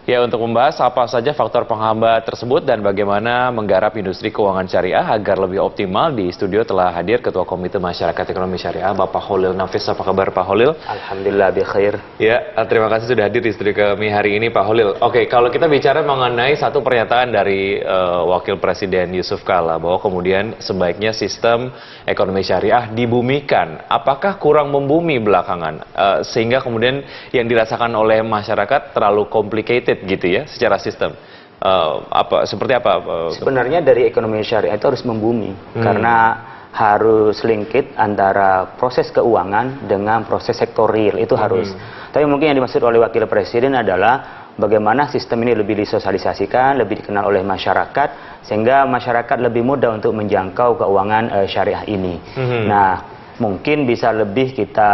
Ya, untuk membahas apa saja faktor penghambat tersebut dan bagaimana menggarap industri keuangan syariah agar lebih optimal, di studio telah hadir Ketua Komite Masyarakat Ekonomi Syariah, Bapak Holil Nafis. Apa kabar, Pak Holil? Alhamdulillah, bi khair. Ya, terima kasih sudah hadir di studio kami hari ini, Pak Holil. Oke, kalau kita bicara mengenai satu pernyataan dari Wakil Presiden Yusuf Kala, bahwa kemudian sebaiknya sistem ekonomi syariah dibumikan. Apakah kurang membumi belakangan? Sehingga kemudian yang dirasakan oleh masyarakat terlalu complicated gitu ya secara sistem. Seperti apa? Sebenarnya dari ekonomi syariah itu harus membumi karena harus linkit antara proses keuangan dengan proses sektor real, itu harus. Tapi mungkin yang dimaksud oleh Wakil Presiden adalah bagaimana sistem ini lebih disosialisasikan, lebih dikenal oleh masyarakat, sehingga masyarakat lebih mudah untuk menjangkau keuangan syariah ini. Nah, mungkin bisa lebih kita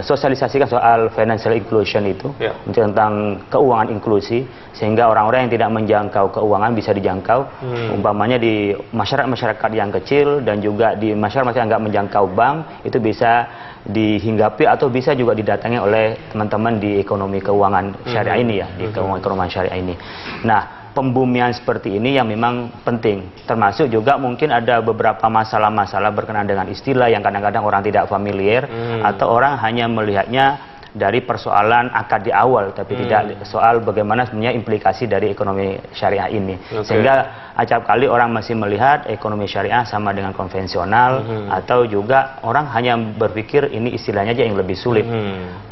sosialisasikan soal financial inclusion itu, tentang keuangan inklusi, sehingga orang-orang yang tidak menjangkau keuangan bisa dijangkau, umpamanya di masyarakat yang kecil dan juga di masyarakat yang nggak menjangkau bank, itu bisa dihinggapi atau bisa juga didatangi oleh teman-teman di ekonomi keuangan syariah ini ya, di keuangan syariah ini. Nah, pembumian seperti ini yang memang penting, termasuk juga mungkin ada beberapa masalah-masalah berkenaan dengan istilah yang kadang-kadang orang tidak familiar, atau orang hanya melihatnya dari persoalan akad di awal, tapi tidak soal bagaimana sebenarnya implikasi dari ekonomi syariah ini. Sehingga acap kali orang masih melihat ekonomi syariah sama dengan konvensional, atau juga orang hanya berpikir ini istilahnya aja yang lebih sulit.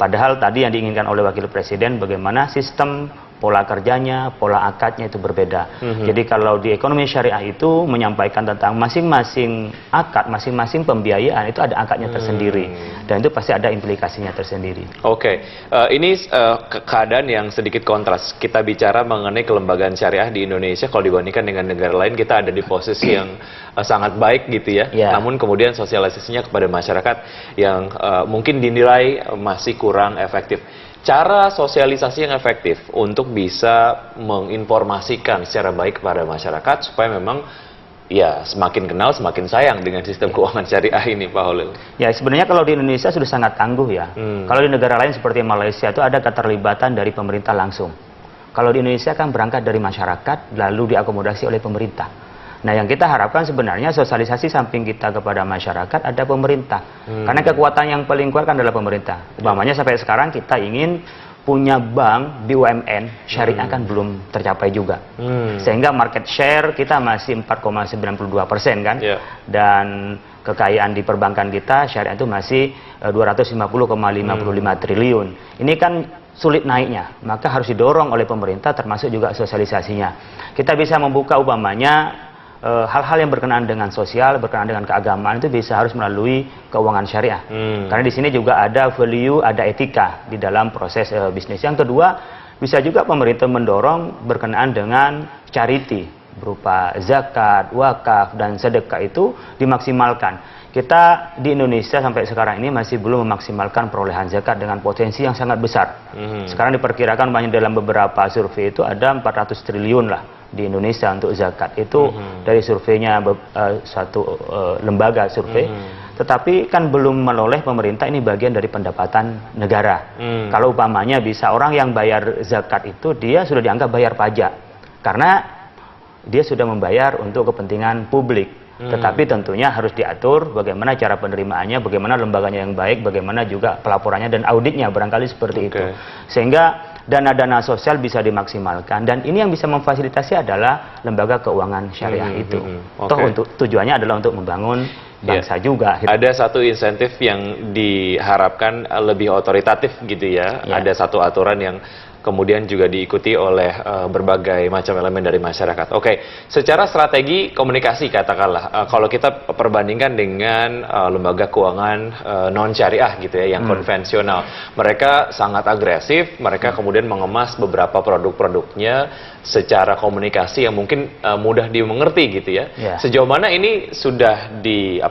Padahal tadi yang diinginkan oleh Wakil Presiden bagaimana sistem pola kerjanya, pola akadnya itu berbeda. Jadi kalau di ekonomi syariah itu menyampaikan tentang masing-masing akad, masing-masing pembiayaan itu ada akadnya tersendiri, dan itu pasti ada implikasinya tersendiri. Oke, ini keadaan yang sedikit kontras. Kita bicara mengenai kelembagaan syariah di Indonesia, kalau dibandingkan dengan negara lain, kita ada di posisi yang sangat baik gitu ya. Namun kemudian sosialisasinya kepada masyarakat yang mungkin dinilai masih kurang efektif. Cara sosialisasi yang efektif untuk bisa menginformasikan secara baik kepada masyarakat supaya memang ya semakin kenal semakin sayang dengan sistem keuangan syariah ini, Pak Holil. Ya, sebenarnya kalau di Indonesia sudah sangat tangguh ya. Kalau di negara lain seperti Malaysia itu ada keterlibatan dari pemerintah langsung. Kalau di Indonesia kan berangkat dari masyarakat lalu diakomodasi oleh pemerintah. Nah, yang kita harapkan sebenarnya sosialisasi samping kita kepada masyarakat ada pemerintah. Karena kekuatan yang paling kuat kan adalah pemerintah. Umpamanya sampai sekarang kita ingin punya bank BUMN syariah kan belum tercapai juga. Sehingga market share kita masih 4,92% kan. Dan kekayaan di perbankan kita syariah itu masih 250,55 triliun. Ini kan sulit naiknya, maka harus didorong oleh pemerintah termasuk juga sosialisasinya. Kita bisa membuka umpamanya hal-hal yang berkenaan dengan sosial, berkenaan dengan keagamaan itu bisa harus melalui keuangan syariah. Karena di sini juga ada value, ada etika di dalam proses bisnis. Yang kedua, bisa juga pemerintah mendorong berkenaan dengan charity berupa zakat, wakaf, dan sedekah itu dimaksimalkan. Kita di Indonesia sampai sekarang ini masih belum memaksimalkan perolehan zakat dengan potensi yang sangat besar. Sekarang diperkirakan banyak dalam beberapa survei itu ada 400 triliun lah di Indonesia untuk zakat. Itu dari surveinya satu lembaga survei. Tetapi kan belum menoleh pemerintah, ini bagian dari pendapatan negara. Kalau umpamanya bisa orang yang bayar zakat itu dia sudah dianggap bayar pajak karena dia sudah membayar untuk kepentingan publik. Tetapi tentunya harus diatur bagaimana cara penerimaannya, bagaimana lembaganya yang baik, bagaimana juga pelaporannya dan auditnya, barangkali seperti itu. Sehingga dana-dana sosial bisa dimaksimalkan, dan ini yang bisa memfasilitasi adalah lembaga keuangan syariah itu. Toh untuk tujuannya adalah untuk membangun bangsa juga. Ada satu insentif yang diharapkan lebih otoritatif gitu ya. Ada satu aturan yang kemudian juga diikuti oleh berbagai macam elemen dari masyarakat. Oke, secara strategi komunikasi katakanlah, kalau kita perbandingkan dengan lembaga keuangan non syariah gitu ya, yang konvensional, mereka sangat agresif, mereka kemudian mengemas beberapa produk-produknya secara komunikasi yang mungkin mudah dimengerti gitu ya. Sejauh mana ini sudah di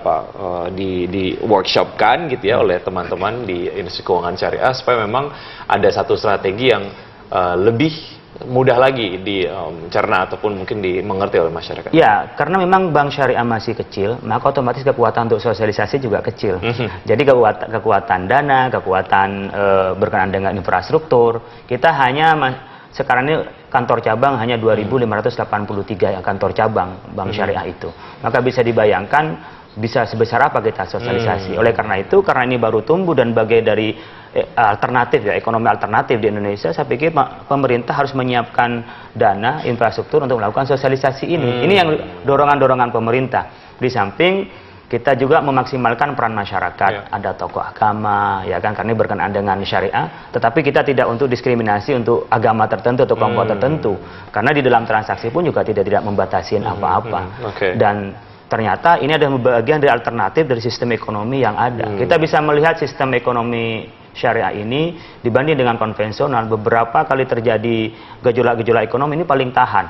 workshopkan gitu ya oleh teman-teman di industri keuangan syariah supaya memang ada satu strategi yang lebih mudah lagi dicerna ataupun mungkin dimengerti oleh masyarakat? Ya, karena memang bank syariah masih kecil, maka otomatis kekuatan untuk sosialisasi juga kecil. Jadi kekuatan dana, kekuatan berkenaan dengan infrastruktur, kita hanya sekarang ini kantor cabang hanya 2.583 ya, kantor cabang bank syariah itu. Maka bisa dibayangkan bisa sebesar apa kita sosialisasi. Oleh karena itu, karena ini baru tumbuh dan bagian dari alternatif ya, ekonomi alternatif di Indonesia, saya pikir pemerintah harus menyiapkan dana infrastruktur untuk melakukan sosialisasi ini. Ini yang dorongan-dorongan pemerintah. Di samping kita juga memaksimalkan peran masyarakat, ada tokoh agama, ya kan, karena ini berkenaan dengan syariah. Tetapi kita tidak untuk diskriminasi untuk agama tertentu atau kelompok tertentu, karena di dalam transaksi pun juga tidak membatasi apa-apa. Dan ternyata ini adalah bagian dari alternatif dari sistem ekonomi yang ada. Kita bisa melihat sistem ekonomi syariah ini dibanding dengan konvensional, beberapa kali terjadi gejolak-gejolak ekonomi ini paling tahan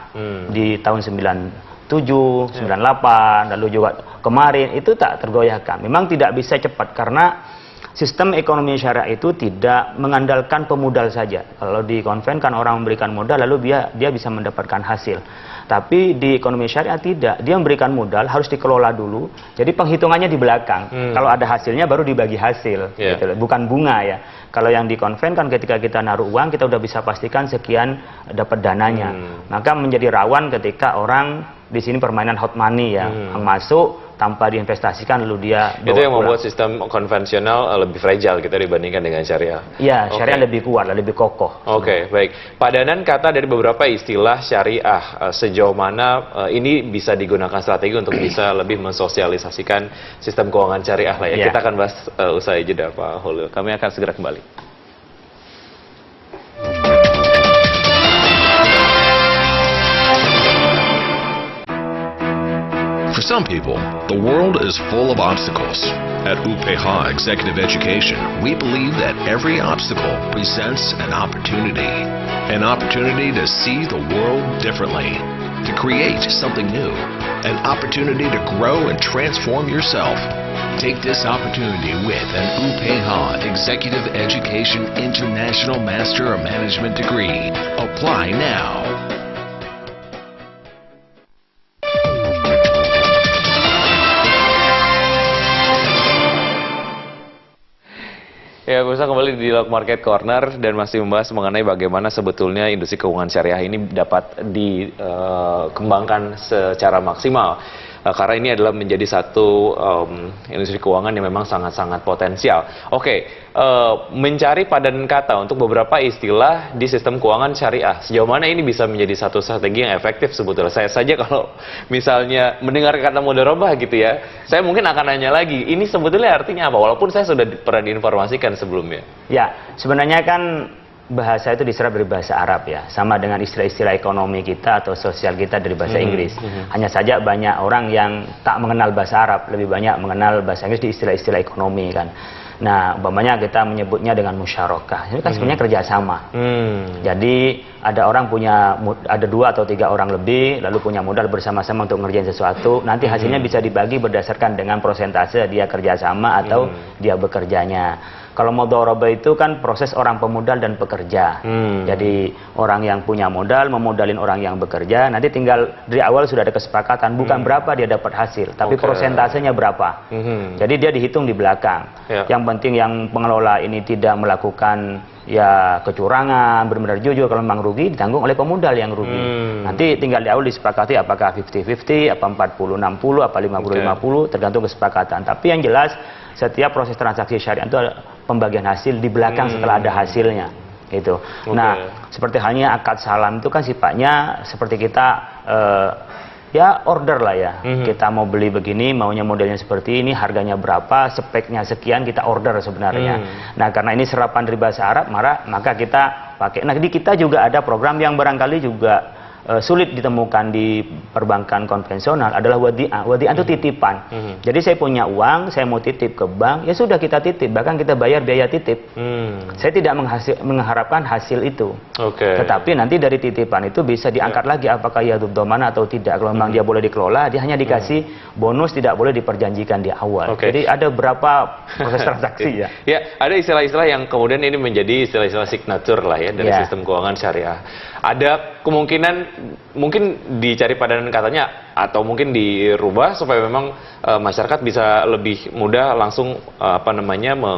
di tahun 97, 98, lalu juga kemarin itu tak tergoyahkan. Memang tidak bisa cepat karena sistem ekonomi syariah itu tidak mengandalkan pemodal saja. Kalau di konven kan orang memberikan modal lalu dia bisa mendapatkan hasil. Tapi di ekonomi syariah tidak. Dia memberikan modal harus dikelola dulu. Jadi penghitungannya di belakang. Kalau ada hasilnya baru dibagi hasil. Gitu. Bukan bunga ya. Kalau yang di konven kan ketika kita naruh uang kita udah bisa pastikan sekian dapat dananya. Maka menjadi rawan ketika orang di sini permainan hot money ya, yang masuk tanpa diinvestasikan lalu dia itu yang membuat sistem konvensional lebih fragile kita dibandingkan dengan syariah. Iya, syariah lebih kuat, lebih kokoh. Baik. Pak Danan, kata dari beberapa istilah syariah, sejauh mana ini bisa digunakan strategi untuk bisa lebih mensosialisasikan sistem keuangan syariah lah ya. Kita akan bahas usai jeda Pak Holil. Kami akan segera kembali. For some people, the world is full of obstacles. At UPH Executive Education, we believe that every obstacle presents an opportunity to see the world differently, to create something new, an opportunity to grow and transform yourself. Take this opportunity with an UPH Executive Education International Master of Management degree. Apply now. Ya, pemirsa, kembali di Dialog Market Corner dan masih membahas mengenai bagaimana sebetulnya industri keuangan syariah ini dapat dikembangkan secara maksimal. Karena ini adalah menjadi satu industri keuangan yang memang sangat-sangat potensial. Mencari padanan kata untuk beberapa istilah di sistem keuangan syariah. Sejauh mana ini bisa menjadi satu strategi yang efektif sebetulnya? Saya saja kalau misalnya mendengar kata mudharabah gitu ya, saya mungkin akan nanya lagi, ini sebetulnya artinya apa? Walaupun saya sudah pernah diinformasikan sebelumnya. Ya, sebenarnya kan bahasa itu diserap dari bahasa Arab ya, sama dengan istilah-istilah ekonomi kita atau sosial kita dari bahasa Inggris. Hanya saja banyak orang yang tak mengenal bahasa Arab, lebih banyak mengenal bahasa Inggris di istilah-istilah ekonomi kan. Nah, umpamanya kita menyebutnya dengan musyarakah. Ini kan sebenarnya kerjasama. Jadi ada orang ada 2 atau 3 orang lebih, lalu punya modal bersama-sama untuk ngerjain sesuatu. Nanti hasilnya bisa dibagi berdasarkan dengan persentase dia kerjasama atau dia bekerjanya. Kalau mudharabah itu kan proses orang pemodal dan pekerja. Jadi orang yang punya modal memodalin orang yang bekerja. Nanti tinggal dari awal sudah ada kesepakatan. Bukan berapa dia dapat hasil, tapi persentasenya berapa. Jadi dia dihitung di belakang. Yang penting yang pengelola ini tidak melakukan ya kecurangan, benar-benar jujur. Kalau memang rugi ditanggung oleh pemodal yang rugi. Nanti tinggal di awal disepakati apakah 50-50, apa 40-60, apa 50-50, tergantung kesepakatan. Tapi yang jelas setiap proses transaksi syariah itu ada pembagian hasil di belakang setelah ada hasilnya. Gitu. Nah, seperti halnya akad salam itu kan sifatnya seperti kita ya order lah ya. Kita mau beli begini, maunya modelnya seperti ini, harganya berapa, speknya sekian, kita order sebenarnya. Nah, karena ini serapan dari bahasa Arab, maka kita pakai. Nah, di kita juga ada program yang barangkali juga sulit ditemukan di perbankan konvensional adalah wadi'ah. Wadi'ah itu titipan. Jadi saya punya uang, saya mau titip ke bank, ya sudah kita titip, bahkan kita bayar biaya titip. Saya tidak mengharapkan hasil itu. Tetapi nanti dari titipan itu bisa diangkat lagi apakah ya dhamana atau tidak. Kalau memang dia boleh dikelola, dia hanya dikasih bonus, tidak boleh diperjanjikan di awal. Jadi ada berapa proses transaksi ya. Ya, ada istilah-istilah yang kemudian ini menjadi istilah-istilah signature lah ya dari sistem keuangan syariah. Ada kemungkinan mungkin dicari padanan katanya atau mungkin dirubah supaya memang masyarakat bisa lebih mudah langsung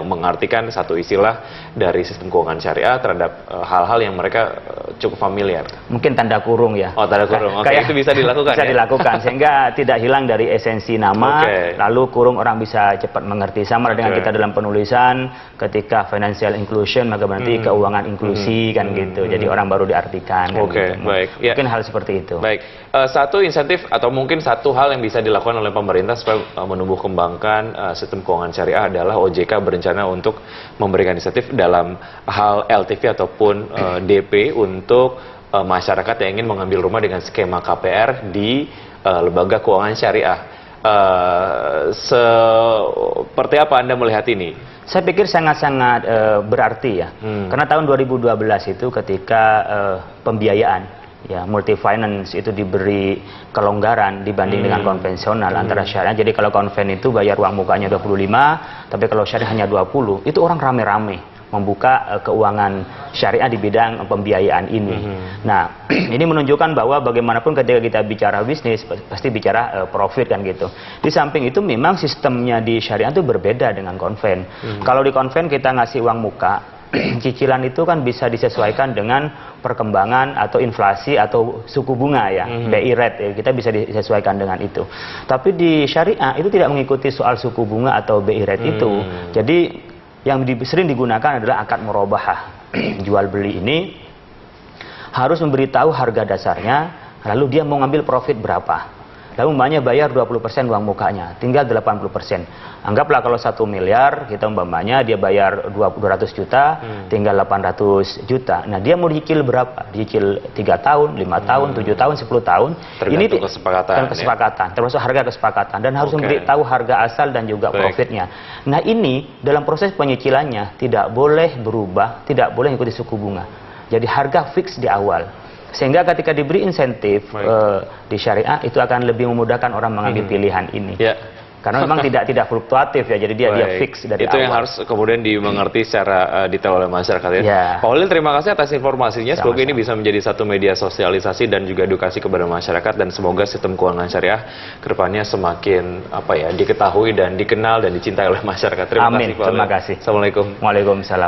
mengartikan satu istilah dari sistem keuangan syariah terhadap hal-hal yang mereka cukup familiar. Mungkin tanda kurung ya. Oh, tanda kurung. Oke, Kayak itu bisa dilakukan bisa ya? dilakukan sehingga tidak hilang dari esensi nama, lalu kurung orang bisa cepat mengerti. Sama dengan kita dalam penulisan ketika financial inclusion maka berarti keuangan inklusi kan gitu. Jadi orang baru diartikan kan gitu. Baik. Ya. Mungkin hal seperti itu. Baik, satu insentif atau mungkin satu hal yang bisa dilakukan oleh pemerintah supaya menumbuh kembangkan sistem keuangan syariah adalah OJK berencana untuk memberikan insentif dalam hal LTV ataupun DP untuk masyarakat yang ingin mengambil rumah dengan skema KPR di lembaga keuangan syariah. Seperti apa Anda melihat ini? Saya pikir sangat-sangat berarti ya. Karena tahun 2012 itu ketika pembiayaan ya multi finance itu diberi kelonggaran dibanding dengan konvensional antara syariah. Jadi kalau konven itu bayar uang mukanya 25, tapi kalau syariah hanya 20, itu orang rame-rame membuka keuangan syariah di bidang pembiayaan ini. Nah, ini menunjukkan bahwa bagaimanapun ketika kita bicara bisnis pasti bicara profit kan gitu. Di samping itu memang sistemnya di syariah itu berbeda dengan konven. Kalau di konven kita ngasih uang muka, cicilan itu kan bisa disesuaikan dengan perkembangan atau inflasi atau suku bunga ya, BI rate ya, kita bisa disesuaikan dengan itu. Tapi di syariah itu tidak mengikuti soal suku bunga atau BI rate itu. Jadi yang sering digunakan adalah akad murabahah. Jual beli ini harus memberitahu harga dasarnya, lalu dia mau ngambil profit berapa. Lalu umpamanya bayar 20% uang mukanya, tinggal 80%. Anggaplah kalau 1 miliar, kita umpamanya dia bayar 200 juta, tinggal 800 juta. Nah dia mau dicicil berapa? Dicicil 3 tahun, 5 tahun, 7 tahun, 10 tahun. Tergantung kesepakatan. Dan kesepakatan, ya? Termasuk harga kesepakatan. Dan harus memberitahu harga asal dan juga profitnya. Nah ini dalam proses penyicilannya tidak boleh berubah, tidak boleh mengikuti suku bunga. Jadi harga fix di awal. Sehingga ketika diberi insentif di syariah itu akan lebih memudahkan orang mengambil pilihan ini. Karena memang tidak fluktuatif ya, jadi dia fix dari itu awal. yang harus kemudian dimengerti secara detail oleh masyarakat ya. Pak Olin, terima kasih atas informasinya. Semoga ini bisa menjadi satu media sosialisasi dan juga edukasi kepada masyarakat, dan semoga sistem keuangan syariah kedepannya semakin diketahui dan dikenal dan dicintai oleh masyarakat. Terima kasih Pak Olin. Terima kasih. Assalamualaikum. Waalaikumsalam.